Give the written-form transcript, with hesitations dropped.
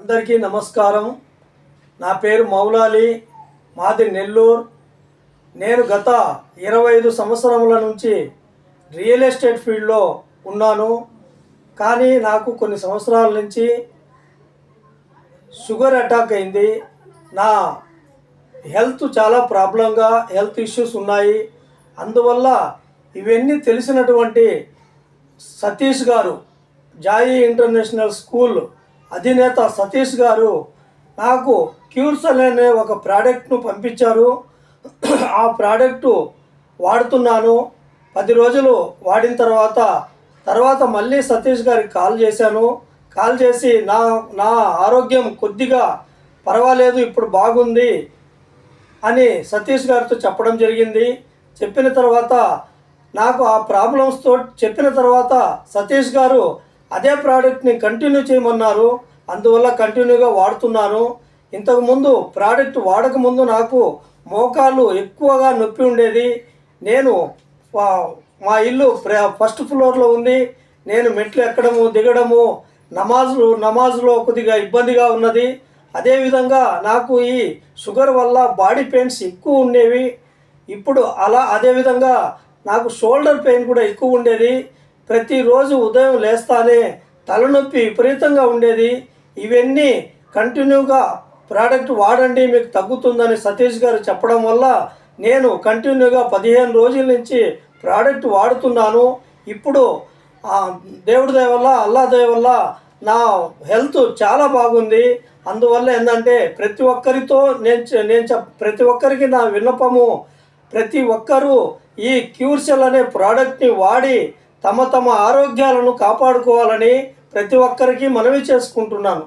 అందరికీ నమస్కారం. నా పేరు మౌలాలి, మాది నెల్లూరు. నేను గత 25 సంవత్సరముల నుంచి రియల్ ఎస్టేట్ ఫీల్డ్లో ఉన్నాను. కానీ నాకు కొన్ని సంవత్సరాల నుంచి షుగర్ అటాక్ అయింది. నా హెల్త్ చాలా ప్రాబ్లంగా హెల్త్ ఇష్యూస్ ఉన్నాయి. అందువల్ల ఇవన్నీ తెలిసినటువంటి సతీష్ గారు, జాయి ఇంటర్నేషనల్ స్కూల్ అధినేత సతీష్ గారు నాకు క్యూర్సెల్ అనే ఒక ప్రోడక్ట్ను పంపించారు. ఆ ప్రోడక్టు వాడుతున్నాను. 10 రోజులు వాడిన తర్వాత మళ్ళీ సతీష్ గారికి కాల్ చేసి నా ఆరోగ్యం కొద్దిగా పర్వాలేదు, ఇప్పుడు బాగుంది అని సతీష్ గారితో చెప్పడం జరిగింది. చెప్పిన తర్వాత నాకు ఆ ప్రాబ్లమ్స్తో చెప్పిన తర్వాత సతీష్ గారు అదే ప్రోడక్ట్ని కంటిన్యూ చేయమన్నారు. అందువల్ల కంటిన్యూగా వాడుతున్నాను. ఇంతకుముందు ప్రోడక్ట్ వాడకముందు నాకు మోకాలు ఎక్కువగా నొప్పి ఉండేది. నేను మా ఇల్లు ఫస్ట్ ఫ్లోర్లో ఉంది. నేను మెట్లు ఎక్కడము దిగడము నమాజ్లో కొద్దిగా ఇబ్బందిగా ఉన్నది. అదేవిధంగా నాకు ఈ షుగర్ వల్ల బాడీ పెయిన్స్ ఎక్కువ ఉండేవి. ఇప్పుడు అదేవిధంగా నాకు షోల్డర్ పెయిన్ కూడా ఎక్కువ ఉండేది. ప్రతిరోజు ఉదయం లేస్తానే తలనొప్పి విపరీతంగా ఉండేది. ఇవన్నీ కంటిన్యూగా ప్రోడక్ట్ వాడండి, మీకు తగ్గుతుందని సతీష్ గారు చెప్పడం వల్ల నేను కంటిన్యూగా 15 రోజుల నుంచి ప్రోడక్ట్ వాడుతున్నాను. ఇప్పుడు దేవుడి దయ వల్ల, అల్లా దయ వల్ల నా హెల్త్ చాలా బాగుంది. అందువల్ల ఏంటంటే ప్రతి ఒక్కరికి నా విన్నపము, ప్రతి ఒక్కరూ ఈ క్యూర్సెల్ అనే ప్రోడక్ట్ని వాడి తమ ఆరోగ్యాలను కాపాడుకోవాలని ప్రతి ఒక్కరికి మనవి చేసుకుంటున్నాను.